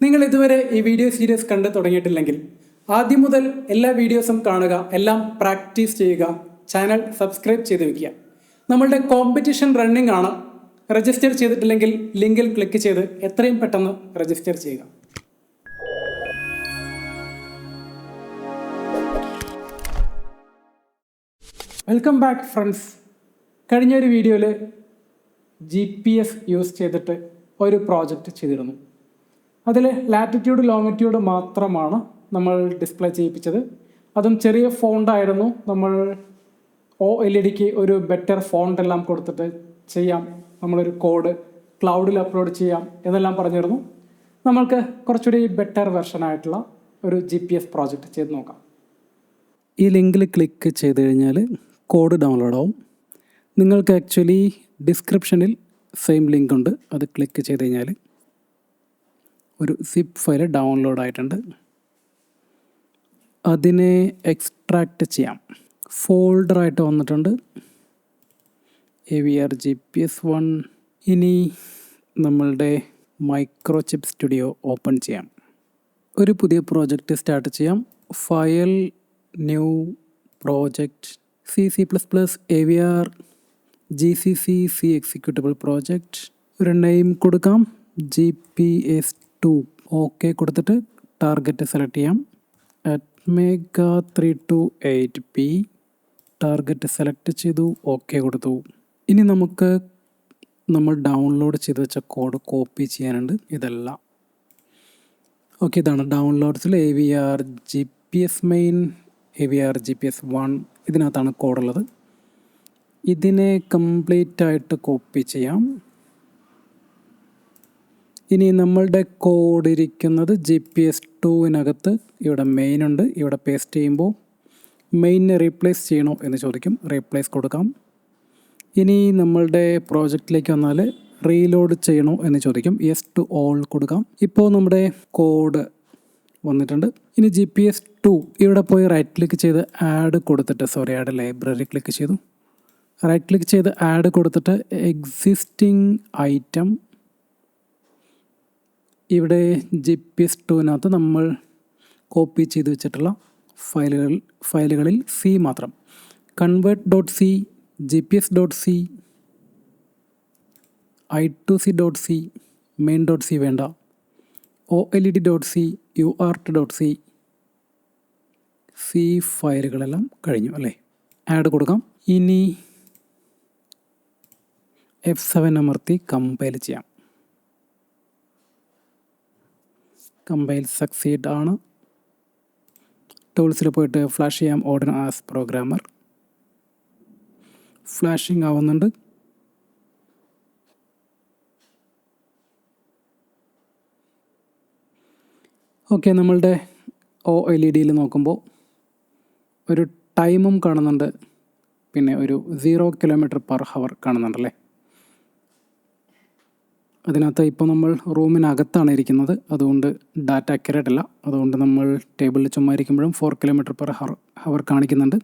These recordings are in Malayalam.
നിങ്ങൾ ഇതുവരെ ഈ വീഡിയോ സീരീസ് കണ്ടു തുടങ്ങിയിട്ടില്ലെങ്കിൽ ആദ്യം മുതൽ എല്ലാ വീഡിയോസും കാണുക, എല്ലാം പ്രാക്ടീസ് ചെയ്യുക, ചാനൽ സബ്സ്ക്രൈബ് ചെയ്ത് വെക്കുക. നമ്മളുടെ കോമ്പറ്റീഷൻ റണ്ണിംഗ് ആണ്. രജിസ്റ്റർ ചെയ്തിട്ടില്ലെങ്കിൽ ലിങ്കിൽ ക്ലിക്ക് ചെയ്ത് എത്രയും പെട്ടെന്ന് രജിസ്റ്റർ ചെയ്യുക. Welcome back friends. കഴിഞ്ഞൊരു വീഡിയോയിൽ GPS യൂസ് ചെയ്തിട്ട് ഒരു പ്രോജക്റ്റ് ചെയ്തിരുന്നു. അതിൽ ലാറ്റിറ്റ്യൂഡ് ലോങ്ങിറ്റ്യൂഡ് മാത്രമാണ് നമ്മൾ ഡിസ്പ്ലേ ചെയ്യിപ്പിച്ചത്. അതും ചെറിയ ഫോണ്ടായിരുന്നു. നമ്മൾ OLEDക്ക് ഒരു ബെറ്റർ ഫോണ്ട് എല്ലാം കൊടുത്തിട്ട് ചെയ്യാം, നമ്മളൊരു കോഡ് ക്ലൗഡിൽ അപ്ലോഡ് ചെയ്യാം എന്നെല്ലാം പറഞ്ഞിരുന്നു. നമ്മൾക്ക് കുറച്ചുകൂടി ബെറ്റർ വെർഷനായിട്ടുള്ള ഒരു GPS പ്രോജക്റ്റ് ചെയ്ത് നോക്കാം. ഈ ലിങ്കിൽ ക്ലിക്ക് ചെയ്ത് കഴിഞ്ഞാൽ കോഡ് ഡൗൺലോഡ് ആവും. നിങ്ങൾക്ക് ആക്ച്വലി ഡിസ്ക്രിപ്ഷനിൽ സെയിം ലിങ്ക് ഉണ്ട്. അത് ക്ലിക്ക് ചെയ്ത് കഴിഞ്ഞാൽ ഒരു സിപ്പ് ഫയൽ ഡൗൺലോഡ് ആയിട്ടുണ്ട്. അതിനെ എക്സ്ട്രാക്റ്റ് ചെയ്യാം. ഫോൾഡറായിട്ട് വന്നിട്ടുണ്ട് AVR GPS 1. ഇനി നമ്മളുടെ മൈക്രോചിപ്പ് സ്റ്റുഡിയോ ഓപ്പൺ ചെയ്യാം. ഒരു പുതിയ പ്രോജക്റ്റ് സ്റ്റാർട്ട് ചെയ്യാം. File, new project, C++, AVR, GCC, C executable project. ഒരു നെയിം കൊടുക്കാം, GPS2. ഓക്കെ കൊടുത്തിട്ട് ടാർഗറ്റ് സെലക്ട് ചെയ്യാം. Atmega 328P ടാർഗറ്റ് സെലക്ട് ചെയ്തു, ഓക്കെ കൊടുത്തു. ഇനി നമുക്ക് നമ്മൾ ഡൗൺലോഡ് ചെയ്ത് വെച്ച കോഡ് കോപ്പി ചെയ്യാനുണ്ട്. ഇതെല്ലാം ഓക്കെ. ഇതാണ് ഡൗൺലോഡ്സിൽ AVR GPS main, AVR GPS 1. ഇതിനകത്താണ് കോഡുള്ളത്. ഇതിനെ കംപ്ലീറ്റ് ആയിട്ട് കോപ്പി ചെയ്യാം. ഇനി നമ്മളുടെ കോഡ് ഇരിക്കുന്നത് GPS2-നകത്ത്. ഇവിടെ മെയിൻ ഉണ്ട്. ഇവിടെ പേസ്റ്റ് ചെയ്യുമ്പോൾ മെയിനെ റീപ്ലേസ് ചെയ്യണോ എന്ന് ചോദിക്കും. റീപ്ലേസ് കൊടുക്കാം. ഇനി നമ്മളുടെ പ്രോജക്റ്റിലേക്ക് വന്നാൽ റീലോഡ് ചെയ്യണോ എന്ന് ചോദിക്കും. യെസ് ടു ഓൾ കൊടുക്കാം. ഇപ്പോൾ നമ്മുടെ കോഡ് വന്നിട്ടുണ്ട്. ഇനി GPS2 ഇവിടെ പോയി റൈറ്റ് ക്ലിക്ക് ചെയ്ത് ആഡ് കൊടുത്തിട്ട്, ആഡ് ലൈബ്രറി ക്ലിക്ക് ചെയ്തു. റൈറ്റ് ക്ലിക്ക് ചെയ്ത് ആഡ് കൊടുത്തിട്ട് എക്സിസ്റ്റിംഗ് ഐറ്റം, ഇവിടെ GPS2-നകത്ത് നമ്മൾ കോപ്പി ചെയ്ത് വെച്ചിട്ടുള്ള ഫയലുകളിൽ C മാത്രം, convert.c, gps.c, i2c.c, main.c വേണ്ട, oled.c, uart.c, C ഫയലുകളെല്ലാം കഴിഞ്ഞു അല്ലേ. ആഡ് കൊടുക്കാം. ഇനി F7 അമർത്തി കമ്പൈൽ ചെയ്യാം. കമ്പൈൽ സക്സീഡ് ആണ്. ടൂൾസിൽ പോയിട്ട് ഫ്ലാഷ് ചെയ്യാം. Order as programmer. ഫ്ലാഷിംഗ് ആവുന്നുണ്ട്. ഓക്കെ, നമ്മളുടെ OLEDയിൽ നോക്കുമ്പോൾ ഒരു ടൈമും കാണുന്നുണ്ട്, പിന്നെ ഒരു 0 km/h കാണുന്നുണ്ടല്ലേ. അതിനകത്ത് ഇപ്പോൾ നമ്മൾ റൂമിനകത്താണ് ഇരിക്കുന്നത്, അതുകൊണ്ട് ഡാറ്റ അക്യുറേറ്റ് അല്ല. അതുകൊണ്ട് നമ്മൾ ടേബിളിൽ ചുമ്മാ ഇരിക്കുമ്പോഴും 4 km/h കാണിക്കുന്നുണ്ട്.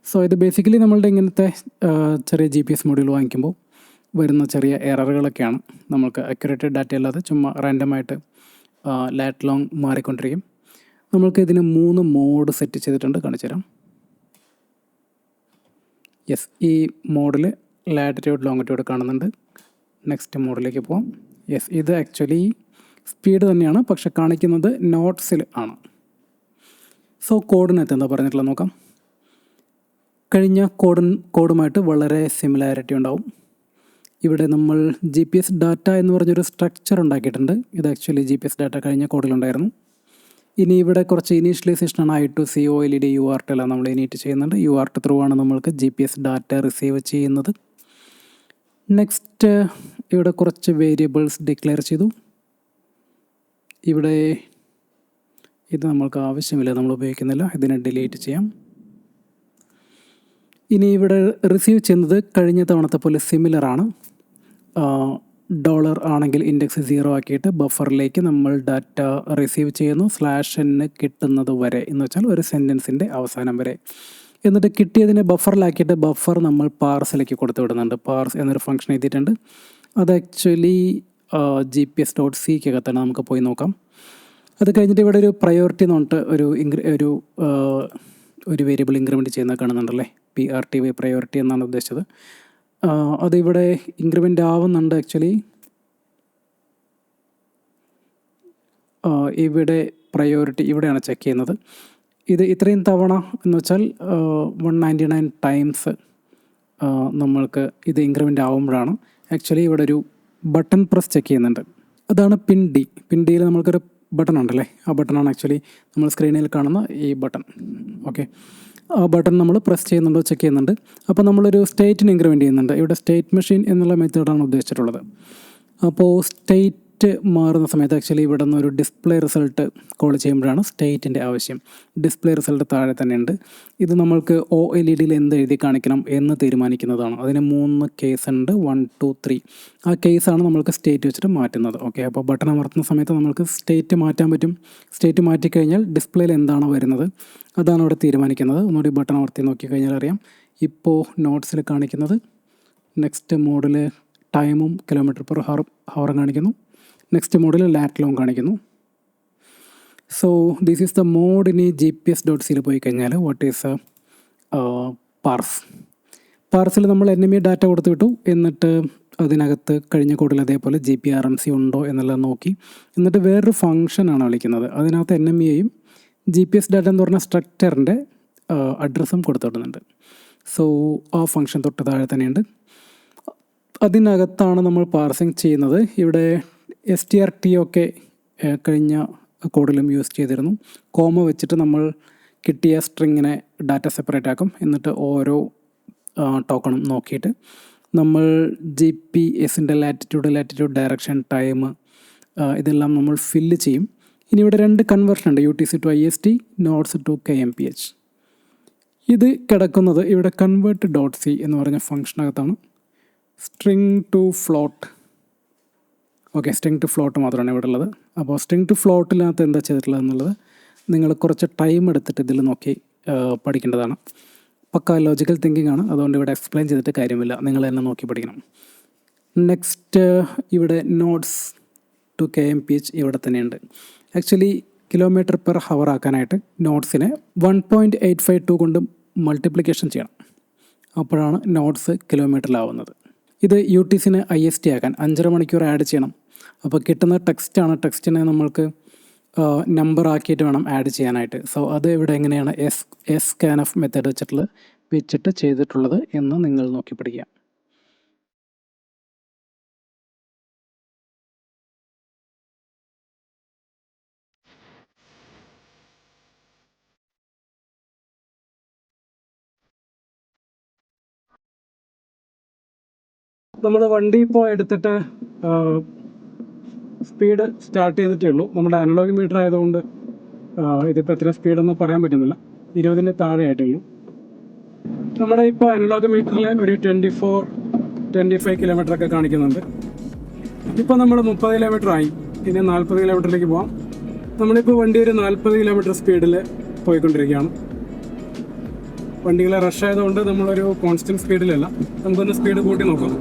സോ ഇത് ബേസിക്കലി നമ്മളുടെ ഇങ്ങനത്തെ ചെറിയ GPS മൊഡ്യൂൾ വാങ്ങിക്കുമ്പോൾ വരുന്ന ചെറിയ എററുകളൊക്കെയാണ്. നമുക്ക് അക്യുറേറ്റ് ഡാറ്റ അല്ലാതെ ചുമ്മാ റാൻഡമായിട്ട് ലാറ്റ് ലോങ് മാറിക്കൊണ്ടിരിക്കും. നമ്മൾക്ക് ഇതിന് 3 മോഡ് സെറ്റ് ചെയ്തിട്ടുണ്ട്, കാണിച്ചു തരാം. യെസ്, ഈ മോഡിൽ ലാറ്റിറ്റ്യൂഡ് ലോങ്ങിറ്റ്യൂഡ് കാണുന്നുണ്ട്. നെക്സ്റ്റ് മോഡിലേക്ക് പോകാം. യെസ്, ഇത് ആക്ച്വലി സ്പീഡ് തന്നെയാണ്, പക്ഷെ കാണിക്കുന്നത് നോട്ട്സിൽ ആണ്. സോ കോഡിനകത്ത് എന്താ പറഞ്ഞിട്ടുള്ളത് നോക്കാം. കഴിഞ്ഞ കോഡുമായിട്ട് വളരെ സിമിലാരിറ്റി ഉണ്ടാവും. ഇവിടെ നമ്മൾ GPS ഡാറ്റ എന്ന് പറഞ്ഞൊരു സ്ട്രക്ചർ ഉണ്ടാക്കിയിട്ടുണ്ട്. ഇത് ആക്ച്വലി GPS ഡാറ്റ കഴിഞ്ഞ കോഡിലുണ്ടായിരുന്നു. ഇനി ഇവിടെ കുറച്ച് ഇനീഷ്യലൈസേഷനാണ്. I2C, OLED, UART എല്ലാം നമ്മൾ ഇനീറ്റ് ചെയ്യുന്നുണ്ട്. UART ത്രൂ ആണ് നമ്മൾക്ക് GPS ഡാറ്റ റിസീവ് ചെയ്യുന്നത്. നെക്സ്റ്റ് ഇവിടെ കുറച്ച് വേരിയബിൾസ് ഡിക്ലെയർ ചെയ്തു. ഇവിടെ ഇത് നമ്മൾക്ക് ആവശ്യമില്ല, നമ്മൾ ഉപയോഗിക്കുന്നില്ല. ഇതിനെ ഡിലീറ്റ് ചെയ്യാം. ഇനി ഇവിടെ റിസീവ് ചെയ്യുന്നത് കഴിഞ്ഞ തവണത്തെ പോലെ സിമിലറാണ്. ഡോളർ ആണെങ്കിൽ ഇൻഡെക്സ് 0 ആക്കിയിട്ട് ബഫറിലേക്ക് നമ്മൾ ഡാറ്റ റിസീവ് ചെയ്യുന്നു. /n കിട്ടുന്നത് വരെ എന്ന് വെച്ചാൽ ഒരു സെൻറ്റൻസിൻ്റെ അവസാനം വരെ. എന്നിട്ട് കിട്ടിയതിനെ ബഫറിലാക്കിയിട്ട് ബഫർ നമ്മൾ പാർസിലേക്ക് കൊടുത്തു വിടുന്നുണ്ട്. പാർസ് എന്നൊരു ഫംഗ്ഷൻ എഴുതിയിട്ടുണ്ട്. അത് ആക്ച്വലി GPS.c-ക്കകത്താണ്. നമുക്ക് പോയി നോക്കാം. അത് കഴിഞ്ഞിട്ട് ഇവിടെ ഒരു പ്രയോറിറ്റി എന്ന് പറഞ്ഞിട്ട് ഒരു വേരിയബിൾ ഇൻക്രിമെൻറ്റ് ചെയ്യുന്നത് കാണുന്നുണ്ടല്ലേ, PRTY പ്രയോറിറ്റി എന്നാണ് ഉദ്ദേശിച്ചത്. അതിവിടെ ഇൻക്രിമെൻ്റ് ആവുന്നുണ്ട്. ആക്ച്വലി ഇവിടെ പ്രയോറിറ്റി ഇവിടെയാണ് ചെക്ക് ചെയ്യുന്നത്. ഇത് ഇത്രയും തവണ എന്ന് വെച്ചാൽ 199 ടൈംസ് നമ്മൾക്ക് ഇത് ഇൻക്രിമെൻ്റ് ആവുമ്പോഴാണ് ആക്ച്വലി ഇവിടെ ഒരു ബട്ടൺ പ്രസ് ചെക്ക് ചെയ്യുന്നുണ്ട്. അതാണ് പിൻ ഡിയിൽ നമ്മൾക്കൊരു ബട്ടൺ ഉണ്ടല്ലേ, ആ ബട്ടണാണ് ആക്ച്വലി നമ്മൾ സ്ക്രീനിൽ കാണുന്ന ഈ ബട്ടൺ. ഓക്കെ, ആ ബട്ടൺ നമ്മൾ പ്രസ് ചെയ്യുന്നുണ്ടോ ചെക്ക് ചെയ്യുന്നുണ്ട്. അപ്പോൾ നമ്മളൊരു സ്റ്റേറ്റിന് ഇൻക്രിമെൻറ്റ് ചെയ്യുന്നുണ്ട്. ഇവിടെ സ്റ്റേറ്റ് മെഷീൻ എന്നുള്ള മെത്തേഡാണ് ഉദ്ദേശിച്ചിട്ടുള്ളത്. അപ്പോൾ സ്റ്റേറ്റ് മാറുന്ന സമയത്ത് ആക്ച്വലി ഇവിടെ നിന്ന് ഒരു ഡിസ്പ്ലേ റിസൾട്ട് കോൾ ചെയ്യുമ്പോഴാണ് സ്റ്റേറ്റിൻ്റെ ആവശ്യം. ഡിസ്പ്ലേ റിസൾട്ട് താഴെ തന്നെ ഉണ്ട്. ഇത് നമ്മൾക്ക് OLEDയിൽ എന്ത് എഴുതി കാണിക്കണം എന്ന് തീരുമാനിക്കുന്നതാണ്. അതിന് 3 കേസ് ഉണ്ട്, 1, 2, 3. ആ കേസാണ് നമ്മൾക്ക് സ്റ്റേറ്റ് വെച്ചിട്ട് മാറ്റുന്നത്. ഓക്കെ, അപ്പോൾ ബട്ടൺ അമർത്തുന്ന സമയത്ത് നമ്മൾക്ക് സ്റ്റേറ്റ് മാറ്റാൻ പറ്റും. സ്റ്റേറ്റ് മാറ്റിക്കഴിഞ്ഞാൽ ഡിസ്പ്ലേയിൽ എന്താണോ വരുന്നത് അതാണ് അവിടെ തീരുമാനിക്കുന്നത്. ഒന്നുകൂടി ബട്ടൺ അമർത്തി നോക്കിക്കഴിഞ്ഞാൽ അറിയാം. ഇപ്പോൾ നോട്ട്സിൽ കാണിക്കുന്നത് നെക്സ്റ്റ് മോഡിൽ ടൈമും km/h കാണിക്കുന്നു. നെക്സ്റ്റ് മോഡിൽ ലാറ്റ് ലോങ് കാണിക്കുന്നു. So this is the mode. ഇനി GPS.c പോയി കഴിഞ്ഞാൽ വാട്ട് ഈസ് പാർസിൽ നമ്മൾ NME ഡാറ്റ കൊടുത്തു വിട്ടു. എന്നിട്ട് അതിനകത്ത് കഴിഞ്ഞ കോഡിൽ അതേപോലെ GPRMC ഉണ്ടോ എന്നുള്ളത് നോക്കി. എന്നിട്ട് വേറൊരു ഫംഗ്ഷനാണ് വിളിക്കുന്നത്. അതിനകത്ത് NMEയും GPS ഡാറ്റ എന്ന് പറഞ്ഞ സ്ട്രക്ചറിൻ്റെ അഡ്രസ്സും കൊടുത്തിടുന്നുണ്ട്. സോ ആ ഫംഗ്ഷൻ തൊട്ട് താഴെ തന്നെയുണ്ട്. അതിനകത്താണ് നമ്മൾ പാർസിങ് ചെയ്യുന്നത്. ഇവിടെ STRT ഒക്കെ കഴിഞ്ഞ കോഡിലും യൂസ് ചെയ്തിരുന്നു. കോമ വെച്ചിട്ട് നമ്മൾ കിട്ടിയ സ്ട്രിങ്ങിനെ ഡാറ്റ സെപ്പറേറ്റ് ആക്കും. എന്നിട്ട് ഓരോ ടോക്കണും നോക്കിയിട്ട് നമ്മൾ GPS-ൻ്റെ ലാറ്റിറ്റ്യൂഡ്, ഡയറക്ഷൻ, ടൈം ഇതെല്ലാം നമ്മൾ ഫില്ല് ചെയ്യും. ഇനി ഇവിടെ 2 കൺവേർഷൻ ഉണ്ട്, UTC to IST, notes to KMPH. ഇത് കിടക്കുന്നത് ഇവിടെ convert.c എന്ന് പറഞ്ഞ ഫംഗ്ഷനകത്താണ്. String to float. Okay, string to float മാത്രമാണ് ഇവിടെ ഉള്ളത്. അപ്പോൾ സ്ട്രിങ് ടു ഫ്ലോട്ടിനകത്ത് എന്താ ചെയ്തിട്ടുള്ളത് എന്നുള്ളത് നിങ്ങൾ കുറച്ച് ടൈം എടുത്തിട്ട് ഇതിൽ നോക്കി പഠിക്കേണ്ടതാണ്. പക്ക ലോജിക്കൽ തിങ്കിങ് ആണ്, അതുകൊണ്ട് ഇവിടെ എക്സ്പ്ലെയിൻ ചെയ്തിട്ട് കാര്യമില്ല, നിങ്ങൾ തന്നെ നോക്കി പഠിക്കണം. നെക്സ്റ്റ് ഇവിടെ നോട്ട്സ് ടു KMPH ഇവിടെ തന്നെയുണ്ട്. ആക്ച്വലി km/h ആക്കാനായിട്ട് നോട്ട്സിനെ 1.852 കൊണ്ട് മൾട്ടിപ്ലിക്കേഷൻ ചെയ്യണം. അപ്പോഴാണ് നോട്ട്സ് കിലോമീറ്ററിലാവുന്നത്. ഇത് UTC-നെ IST ആക്കാൻ 5.5 മണിക്കൂർ ആഡ് ചെയ്യണം. അപ്പോൾ കിട്ടുന്ന ടെക്സ്റ്റാണ്. ടെക്സ്റ്റിനെ നമ്മൾക്ക് നമ്പർ ആക്കിയിട്ട് വേണം ആഡ് ചെയ്യാനായിട്ട്. സോ അത് ഇവിടെ എങ്ങനെയാണ് scanf മെത്തേഡ് വെച്ചിട്ട് ചെയ്തിട്ടുള്ളത് എന്ന് നിങ്ങൾ നോക്കി പഠിക്കുക. നമ്മൾ വണ്ടി ഇപ്പോൾ എടുത്തിട്ട് സ്പീഡ് സ്റ്റാർട്ട് ചെയ്തിട്ടേ ഉള്ളൂ. നമ്മുടെ അനലോഗ് മീറ്റർ ആയതുകൊണ്ട് ഇതിപ്പോൾ എത്ര സ്പീഡൊന്നും പറയാൻ പറ്റുന്നില്ല. 20-ന് താഴെ ആയിട്ടേ ഉള്ളൂ. നമ്മുടെ ഇപ്പോൾ അനലോഗ് മീറ്ററിൽ ഒരു 24-25 കിലോമീറ്ററൊക്കെ കാണിക്കുന്നുണ്ട്. ഇപ്പോൾ നമ്മൾ 30 കിലോമീറ്റർ ആയി. ഇനി 40 കിലോമീറ്ററിലേക്ക് പോകാം. നമ്മളിപ്പോൾ വണ്ടി ഒരു 40 കിലോമീറ്റർ സ്പീഡിൽ പോയിക്കൊണ്ടിരിക്കുകയാണ്. വണ്ടികൾ റഷ് ആയതുകൊണ്ട് നമ്മളൊരു കോൺസ്റ്റൻറ്റ് സ്പീഡിലല്ല, നമുക്കൊന്ന് സ്പീഡ് കൂട്ടി നോക്കാം.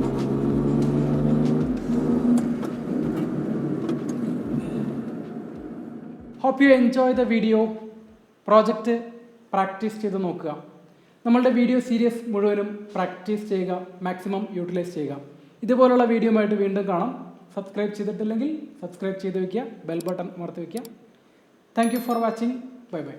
Hope you enjoy the video. Project practice ചെയ്ത് നോക്കുക. നമ്മളുടെ വീഡിയോ സീരീസ് മുഴുവനും പ്രാക്ടീസ് ചെയ്യുക, മാക്സിമം യൂട്ടിലൈസ് ചെയ്യുക. ഇതുപോലുള്ള വീഡിയോയുമായിട്ട് വീണ്ടും കാണാം. സബ്സ്ക്രൈബ് ചെയ്തിട്ടില്ലെങ്കിൽ സബ്സ്ക്രൈബ് ചെയ്ത് വയ്ക്കുക, ബെൽ ബട്ടൺ അമർത്തി വയ്ക്കുക. Thank you for watching. Bye bye.